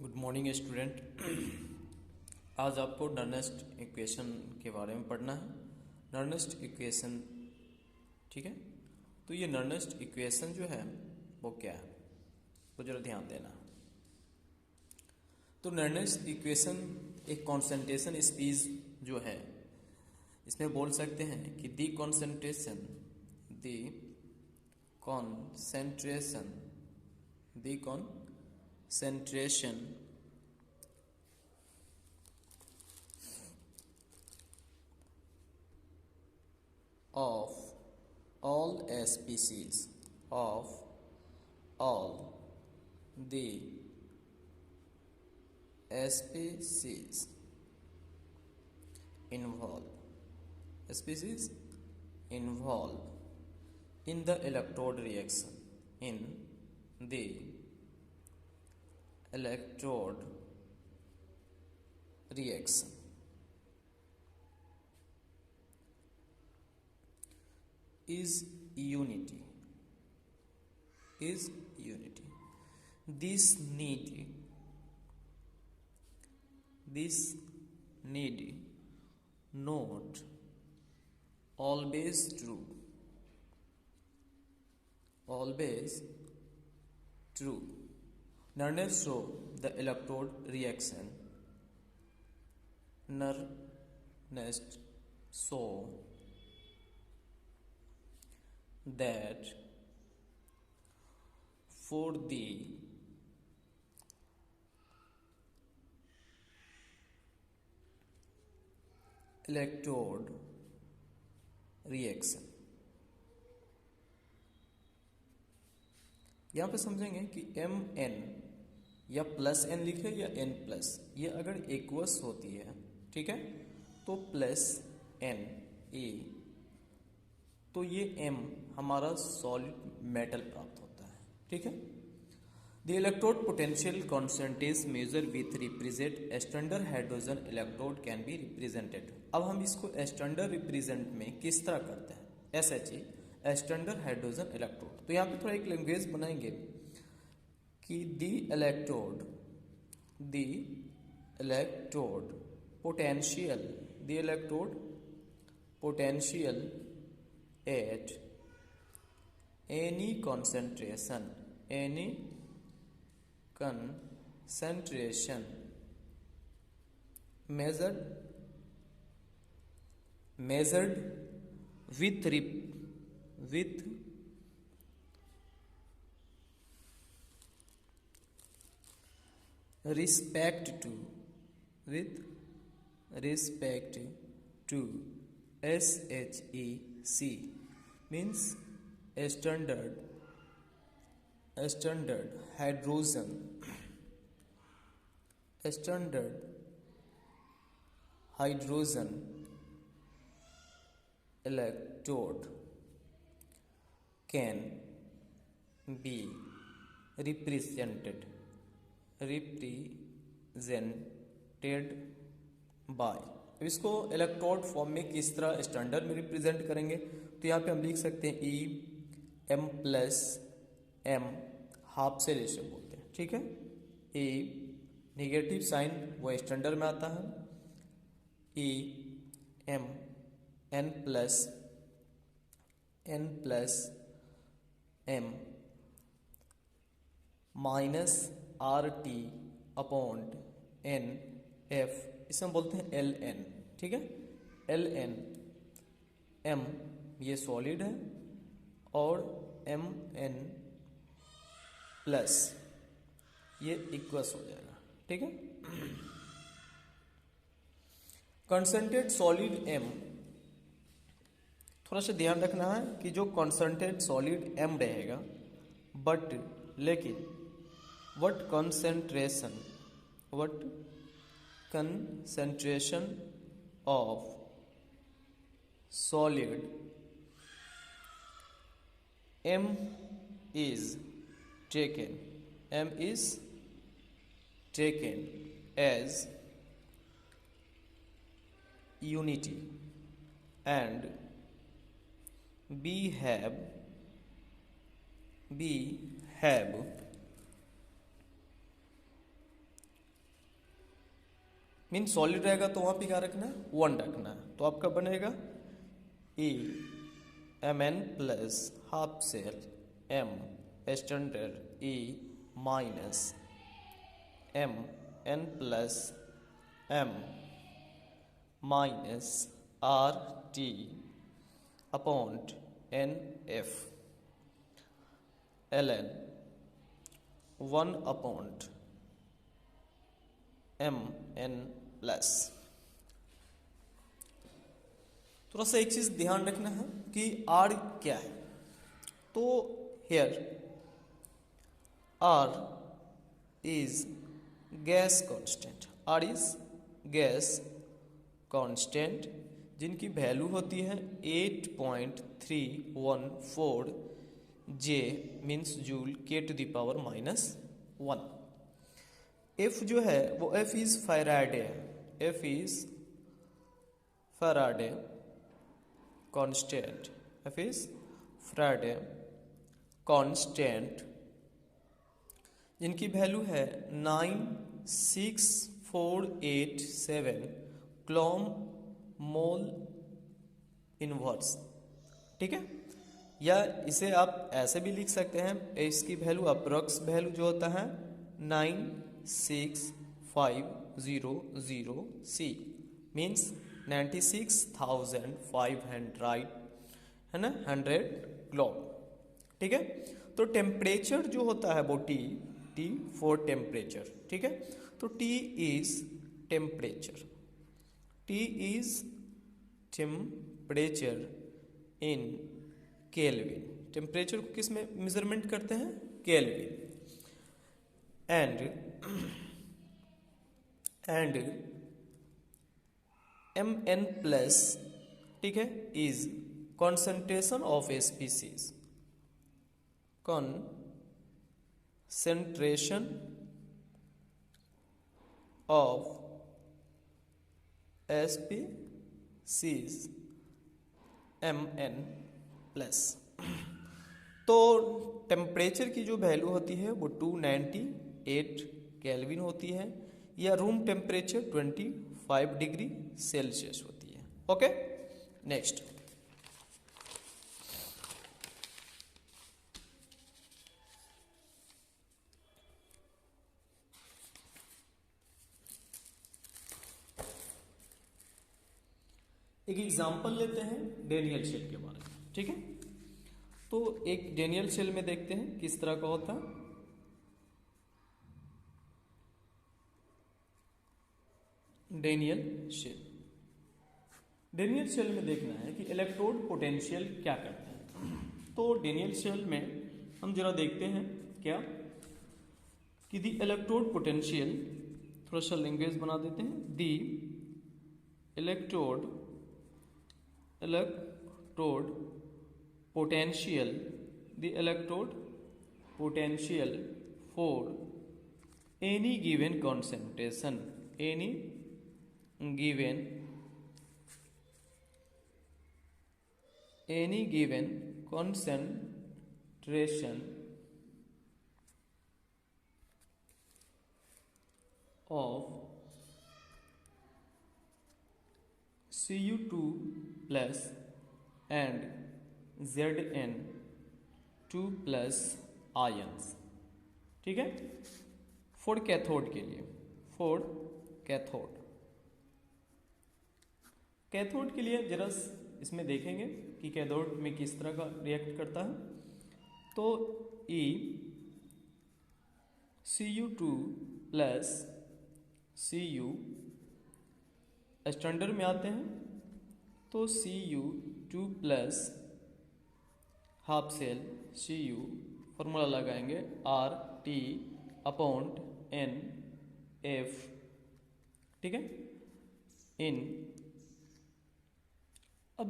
Good morning student. आज आपको नर्नेस्ट equation के बारे में पढ़ना है। नर्नेस्ट इक्वेशन, ठीक है। तो ये नर्नेस्ट इक्वेशन जो है वो क्या है, तो जरा ध्यान देना। तो नर्नेस्ट इक्वेशन एक कॉन्सेंट्रेशन स्पीच जो है, इसमें बोल सकते हैं कि दी concentration of all species of all the species involved in the electrode reaction is unity. This need not always true. Nernst show the electrode reaction. Nernst show that for the electrode reaction, यहाँ पे समझेंगे कि M N या plus N लिखे या N plus, ये अगर aqueous होती है, ठीक है, तो प्लस एन ए, तो ये एम हमारा सॉलिड मेटल प्राप्त होता है, ठीक है। The electrode potential constant is measure with represent standard hydrogen electrode can be represented. अब हम इसको स्टैंडर्ड रिप्रेजेंट में किस तरह करते हैं, SHE स्टैंडर्ड हाइड्रोजन इलेक्ट्रोड। तो यहाँ पे थोड़ा एक लैंग्वेज बनाएंगे कि the electrode potential at any concentration measured with respect to SHEC means standard hydrogen electrode can be represented by। अब इसको इलेक्ट्रोड फॉर्म में किस तरह स्टैंडर्ड में रिप्रेजेंट करेंगे, तो यहाँ पे हम लिख सकते हैं E M plus M, half से रेशियो बोलते हैं, ठीक है। ई निगेटिव साइन वो स्टैंडर्ड में आता है, E M N plus M minus R T upon N F, इसे हम बोलते हैं एल एन, ठीक है। एल एन, एम ये सॉलिड है और एम एन प्लस ये इक्वस हो जाएगा, ठीक है। कंसंट्रेट सॉलिड एम, थोड़ा सा ध्यान रखना है कि जो कंसंट्रेट सॉलिड एम रहेगा, बट लेकिन what concentration of solid M is taken as unity and we have mean solid रहेगा तो वहाँ पे क्या रखना है, 1 रखना है। तो आपका बनेगा E Mn plus half cell M standard E minus Mn plus M minus RT upon NF ln 1 upon Mn plus. थोड़ा सा एक चीज ध्यान रखना है कि R क्या है। तो here R is gas constant, R is gas constant जिनकी वैल्यू होती है 8.314 J means joule K to the power -1। F जो है वो F इज फैराडे है, F is Faraday constant, F is Faraday constant जिनकी वैल्यू है 96487 क्लोम मोल इनवर्स। ठीक है, या इसे आप ऐसे भी लिख सकते हैं, इसकी वैल्यू अप्रोक्स वैल्यू जो होता है 96500 C मीन्स 96,500 है ना, 100 क्लोम। ठीक है, तो टेम्परेचर जो होता है वो T फॉर टेम्परेचर। ठीक है, तो T is temperature, T is temperature in kelvin. Temperature को किस में मेजरमेंट करते हैं, केल्विन। एंड Mn प्लस, ठीक है, is concentration of a species, concentration of species Mn plus. तो टेम्परेचर की जो वैल्यू होती है वो 298 केल्विन होती है, या रूम टेम्परेचर 25 डिग्री सेल्सियस होती है। ओके, नेक्स्ट एक एग्जाम्पल लेते हैं डेनियल शेल के बारे में। ठीक है, तो एक डेनियल शेल में देखते हैं किस तरह का होता है। डेनियल शेल, डेनियल शेल में देखना है कि इलेक्ट्रोड पोटेंशियल क्या करता है। तो डेनियल शेल में हम जरा देखते हैं क्या कि दी इलेक्ट्रोड पोटेंशियल, थोड़ा सा लैंग्वेज बना देते हैं, दी electrode potential, the electrode potential for any given concentration, any given concentration of Cu2 plus and Zn2 plus ions. ठीक है, फॉर कैथोड के लिए, फॉर कैथोड के लिए जरा इसमें देखेंगे कि कैथोड में किस तरह का रिएक्ट करता है। तो E Cu2 plus Cu standard में आते हैं, तो Cu2 plus half cell Cu, formula लगाएंगे RT अपॉन NF। ठीक है, इन अब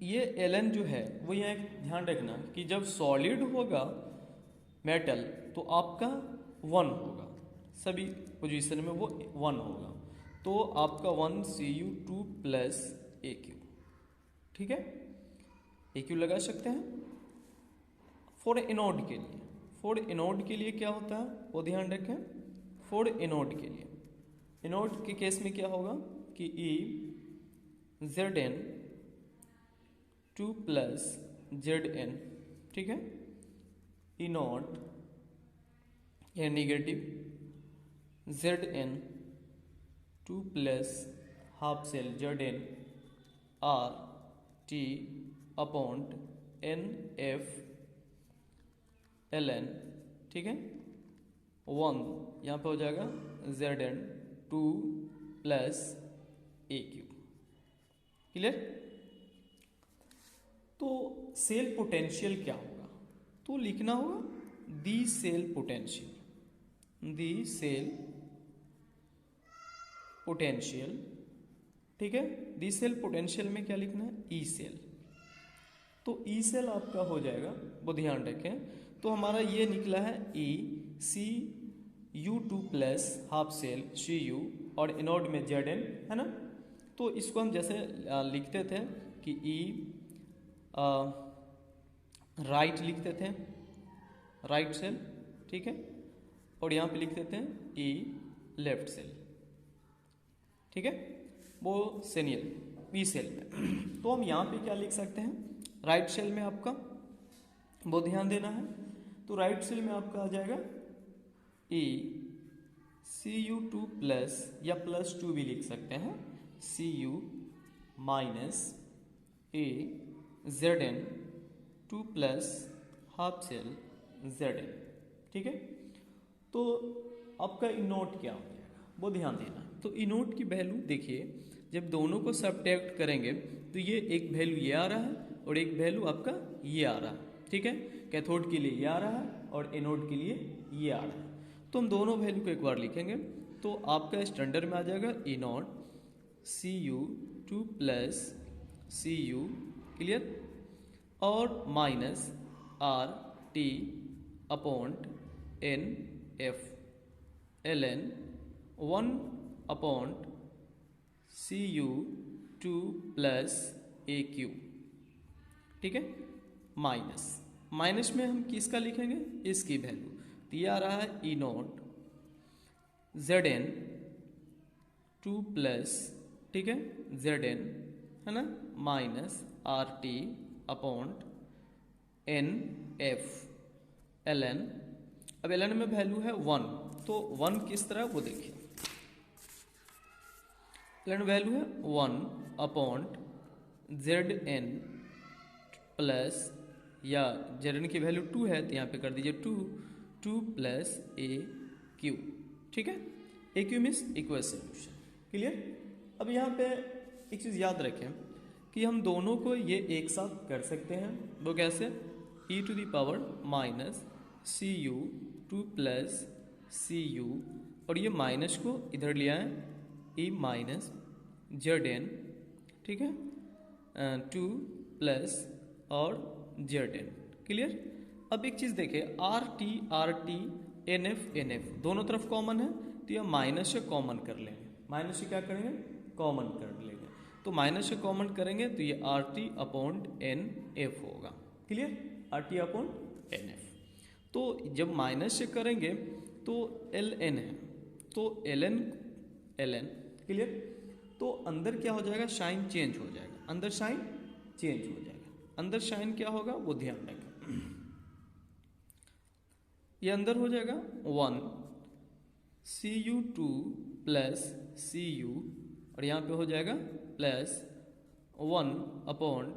ये Ln जो है वो यहाँ ध्यान रखना कि जब सॉलिड होगा मेटल तो आपका 1 होगा, सभी पोजीशन में वो 1 होगा, तो आपका 1 Cu2 प्लस AQ। ठीक है, AQ लगा सकते हैं। फॉर एनोड के लिए, फॉर एनोड के लिए क्या होता है वो ध्यान रखें। फॉर एनोड के लिए इनोड के केस में क्या होगा कि E Z N two plus Z N, ठीक है, ई नॉट ये negative Z N two plus half cell Z N R T upon N F L N, ठीक है, 1 यहाँ पे हो जाएगा Z N two plus A Q. Clear? तो सेल पोटेंशियल क्या होगा, तो लिखना होगा the cell potential, the cell potential, ठीक है। दी सेल पोटेंशियल में क्या लिखना है, ई सेल। तो ई सेल आपका हो जाएगा, वो ध्यान रखें, तो हमारा ये निकला है E C U two plus half cell C U और इनोड में जेड एन, है ना। तो इसको हम जैसे लिखते थे कि ई राइट लिखते थे, राइट सेल, ठीक है, और यहाँ पे लिखते थे ई लेफ्ट सेल, ठीक है, वो सेनियल बी सेल में। तो हम यहाँ पे क्या लिख सकते हैं, राइट सेल में आपका वो ध्यान देना है, तो राइट सेल में आपका आ जाएगा E C U two plus या प्लस टू भी लिख सकते हैं, C U minus A Z N two plus half cell Z N, ठीक है। तो आपका इनोट क्या हो जाएगा, वो ध्यान देना। तो इनोट की वैल्यू देखिए, जब दोनों को सब्ट्रैक्ट करेंगे तो ये एक वैल्यू ये आ रहा है और एक वैल्यू आपका ये आ रहा है, ठीक है। कैथोड के लिए ये आ रहा है और एनोड के लिए ये आ रहा है। तो हम दोनों वैल्यू को एक बार लिखेंगे, तो आपका स्टैंडर्ड में आ जाएगा E naught C U two plus C U, clear, और minus R T upon N F L N 1 upon C U two plus A Q, ठीक है, माइनस माइनस में हम किसका लिखेंगे, इसकी वैल्यू, तो ये आ रहा है E naught Z N two plus, ठीक है, जेड एन, है ना, minus R T upon N F L N. अब एल एन में वैल्यू है 1, तो 1 किस तरह वो देखिए, एल एन वैल्यू है 1 अपॉन जेड एन प्लस, या जेड एन की वैल्यू 2 है तो यहाँ पे कर दीजिए 2 प्लस ए क्यू, ठीक है। A Q means equal solution, clear. अब यहाँ पे एक चीज़ याद रखें कि हम दोनों को ये एक साथ कर सकते हैं, वो कैसे, E to the power minus C U two plus C U, और ये माइनस को इधर लिया है, ई माइनस जेड एन, ठीक है, 2 प्लस और जेड एन, क्लियर। अब एक चीज़ देखिए, आर टी एन एफ दोनों तरफ कॉमन है, तो यह माइनस से कॉमन कर लेंगे, माइनस से क्या करेंगे, कॉमन कर लेंगे। तो माइनस से कॉमन करेंगे तो ये R T upon N F होगा, clear, R T upon N F. तो जब माइनस से करेंगे तो एल एन है, तो एल एन, क्लियर। तो अंदर क्या हो जाएगा, साइन चेंज हो जाएगा, अंदर साइन चेंज हो जाएगा। अंदर साइन क्या होगा वो ध्यान रखें, ये अंदर हो जाएगा 1 C U two plus C U, और यहाँ पे हो जाएगा plus 1 upon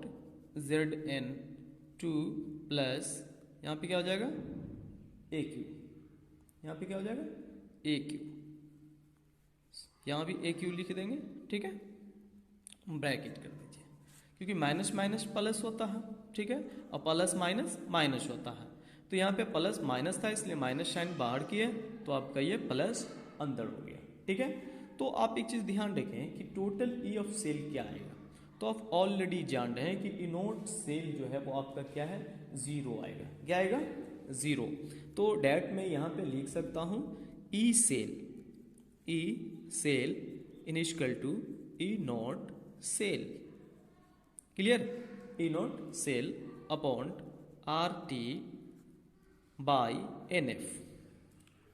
Z N two plus, यहाँ पे क्या हो जाएगा ए क्यू, यहाँ पे क्या हो जाएगा ए क्यू, यहाँ भी ए क्यू लिख देंगे, ठीक है, ब्रैकेट कर दीजिए, क्योंकि माइनस माइनस प्लस होता है, ठीक है, और प्लस माइनस माइनस होता है। तो यहाँ पे प्लस माइनस था इसलिए माइनस साइन बाहर किए, तो आपका ये प्लस अंदर हो गया, ठीक है। तो आप एक चीज़ ध्यान रखें कि टोटल ई ऑफ सेल क्या आएगा, तो आप ऑलरेडी जान रहे हैं कि इनोट सेल जो है वो आपका क्या है, 0 आएगा, क्या आएगा 0। तो डैट में यहाँ पे लिख सकता हूँ E cell initial to E naught cell, clear, E naught cell upon R T by N F,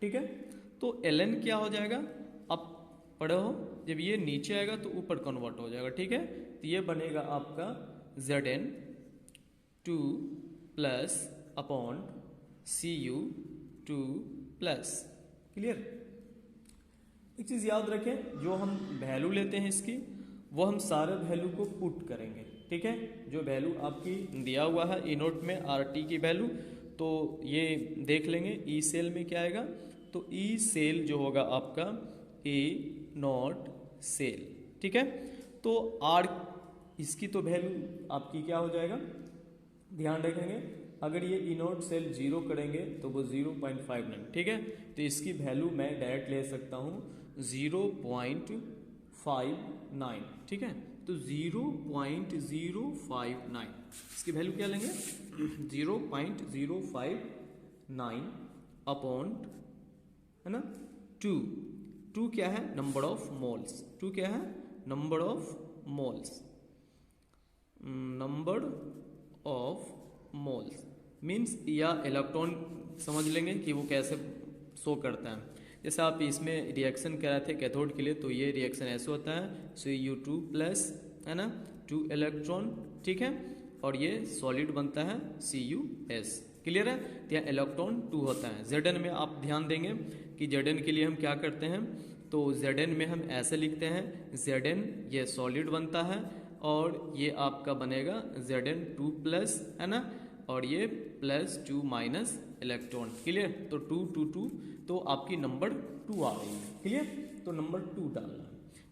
ठीक है। तो एल एन क्या हो जाएगा, अब पढ़े हो, जब ये नीचे आएगा तो ऊपर कन्वर्ट हो जाएगा, ठीक है। तो ये बनेगा आपका Zn 2 plus upon Cu 2 plus. Clear. एक चीज़ याद रखें, जो हम वैल्यू लेते हैं इसकी, वो हम सारे वैल्यू को पुट करेंगे, ठीक है। जो वैल्यू आपकी दिया हुआ है ई नोट में RT की वैल्यू, तो ये देख लेंगे ई सेल में क्या आएगा। तो ई सेल जो होगा आपका ए नॉट सेल, ठीक है। तो आर इसकी तो वैल्यू आपकी क्या हो जाएगा, ध्यान रखेंगे, अगर ये ई नोट सेल 0 करेंगे तो वो 0.59, ठीक है। तो इसकी वैल्यू मैं डायरेक्ट ले सकता हूँ 0.59, ठीक है। तो 0.059 इसकी वैल्यू क्या लेंगे 0.059 अपॉन, है ना, 2 क्या है नंबर ऑफ मोल्स, 2 क्या है number of moles, number of moles means, या इलेक्ट्रॉन समझ लेंगे कि वो कैसे शो करता है। जैसे आप इसमें रिएक्शन कर रहे थे कैथोड के लिए, तो ये रिएक्शन ऐसे होता है Cu2 प्लस, है ना, 2 इलेक्ट्रॉन, ठीक है, और ये सॉलिड बनता है Cus। क्लियर है। तो यहाँ इलेक्ट्रॉन 2 होता है। Zn में आप ध्यान देंगे कि Zn के लिए हम क्या करते हैं, तो Zn में हम ऐसे लिखते हैं, Zn ये सॉलिड बनता है और ये आपका बनेगा Zn2 प्लस, है ना, और ये प्लस 2 माइनस इलेक्ट्रॉन। क्लियर। तो 2 2 2, तो आपकी नंबर 2 आ रही है। क्लियर। तो नंबर 2 डालना।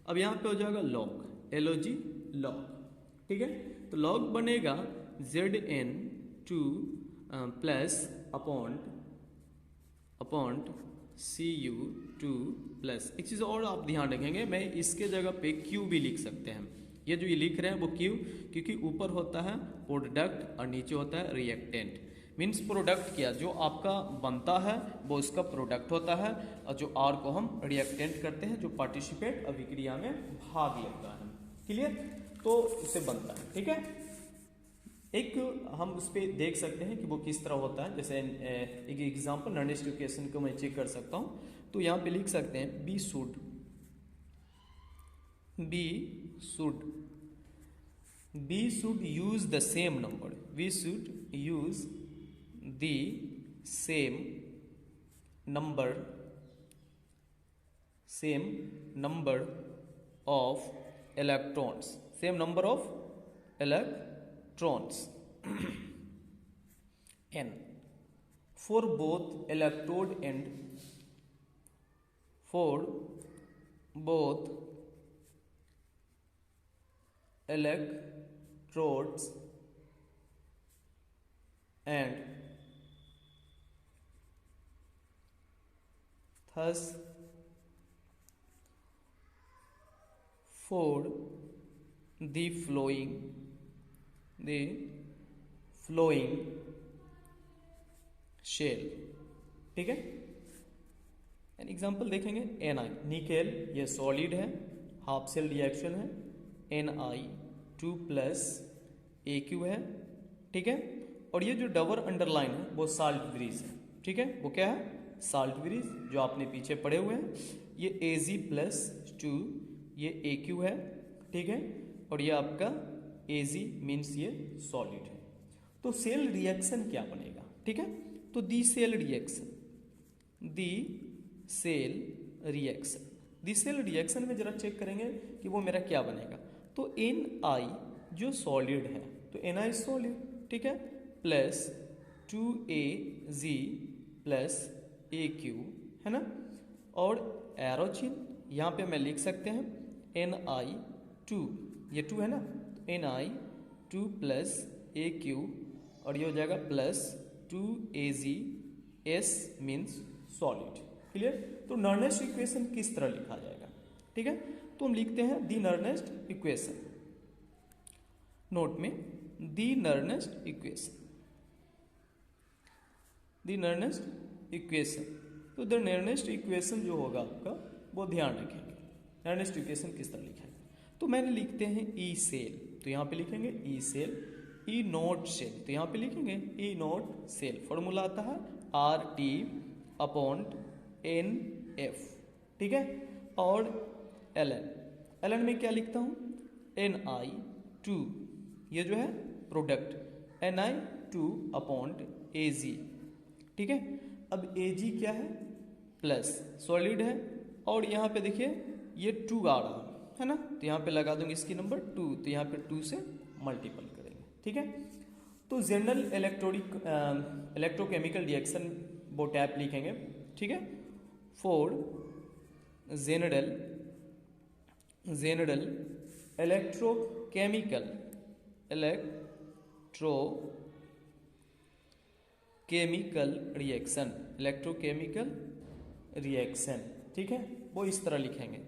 अब यहाँ पे हो जाएगा लॉग, LOG लॉग, ठीक है। तो लॉग बनेगा Zn2 plus upon Cu2 plus. एक चीज़ और आप ध्यान रखेंगे, मैं इसके जगह पे Q भी लिख सकते हैं। ये जो ये लिख रहे हैं वो Q, क्योंकि ऊपर होता है प्रोडक्ट और नीचे होता है रिएक्टेंट। मीन्स प्रोडक्ट क्या, जो आपका बनता है वो इसका प्रोडक्ट होता है, और जो R को हम रिएक्टेंट करते हैं, जो पार्टिसिपेट अभिक्रिया में भाग लेता है। क्लियर। तो इसे बनता है, ठीक है। एक हम उस पर देख सकते हैं कि वो किस तरह होता है। जैसे एक एग्जाम्पल नर्नेस्ट इक्वेशन को मैं चेक कर सकता हूँ। तो यहाँ पे लिख सकते हैं we should use the same number, we should use the same number of electrons, same number of electrons n for both electrode and for both electrodes and thus for the flowing shell, ठीक है। An example देखेंगे Ni, nickel ये solid है, half cell reaction है, Ni2 plus Aq है, ठीक है। और ये जो डबल अंडरलाइन है वो साल्ट ब्रिज है, ठीक है। वो क्या है साल्ट ब्रिज, जो आपने पीछे पढ़े हुए हैं। ये Ag+2 ये Aq है, ठीक है। और ये आपका Ag मीन्स ये सॉलिड है। तो सेल रिएक्शन क्या बनेगा, ठीक है। तो दी सेल रिएक्शन में जरा चेक करेंगे कि वो मेरा क्या बनेगा। तो Ni जो सॉलिड है, तो Ni सॉलिड, ठीक है, प्लस 2Ag प्लस Aq, है ना। और एरो चिन्ह यहाँ पे मैं लिख सकते हैं Ni2, ये 2 है ना, तो Ni2 प्लस Aq, और ये हो जाएगा plus 2Ag, S means solid. Clear. तो नर्नेस्ट इक्वेशन किस तरह लिखा जाएगा, ठीक है। तो हम लिखते हैं दी नर्नेस्ट इक्वेशन, नोट में दी नर्नेस्ट इक्वेशन। तो द नर्नेस्ट इक्वेशन जो होगा आपका वो ध्यान रखेंगे, नर्नेस्ट इक्वेशन किस तरह लिखा है। तो मैंने लिखते हैं ई सेल, तो यहाँ पे लिखेंगे ई सेल, ई नोट सेल, तो यहाँ पे लिखेंगे ई नोट सेल। फॉर्मूला आता है RT/NF, ठीक है। और ln में क्या लिखता हूँ, Ni2, ये जो है प्रोडक्ट, Ni2 अपॉन Ag, ठीक है। अब Ag क्या है, प्लस सॉलिड है, और यहाँ पे देखिए ये 2 आ रहा है ना, तो यहाँ पे लगा दूंगी इसकी नंबर 2, तो यहाँ पे 2 से मल्टीपल करेंगे, ठीक है। तो जनरल इलेक्ट्रोकेमिकल रिएक्शन वो टैप लिखेंगे, ठीक है, फॉर जनरल इलेक्ट्रोकेमिकल रिएक्शन, ठीक है, वो इस तरह लिखेंगे,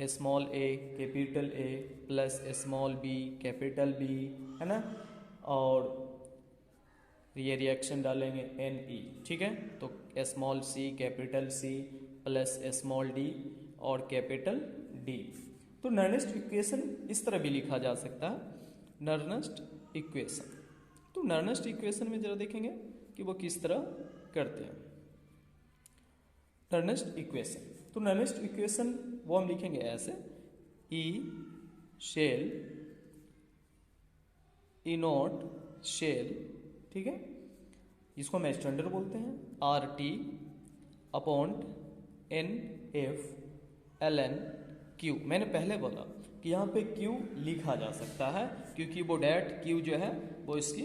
small A capital A plus small B capital B, है ना, और ये रिएक्शन डालेंगे Ne, ठीक है। तो small C capital C plus small D और कैपिटल डी। तो नर्नेस्ट इक्वेशन इस तरह भी लिखा जा सकता है, नर्नेस्ट इक्वेशन। तो नर्नेस्ट इक्वेशन में जरा देखेंगे कि वो किस तरह करते हैं नर्नेस्ट इक्वेशन। तो नर्नेस्ट इक्वेशन वो हम लिखेंगे ऐसे, E cell E nought cell, ठीक है, जिसको हम स्टैंडर्ड बोलते हैं, R T upon N F L N Q. मैंने पहले बोला कि यहाँ पे क्यू लिखा जा सकता है क्योंकि वो डैट क्यू जो है वो इसकी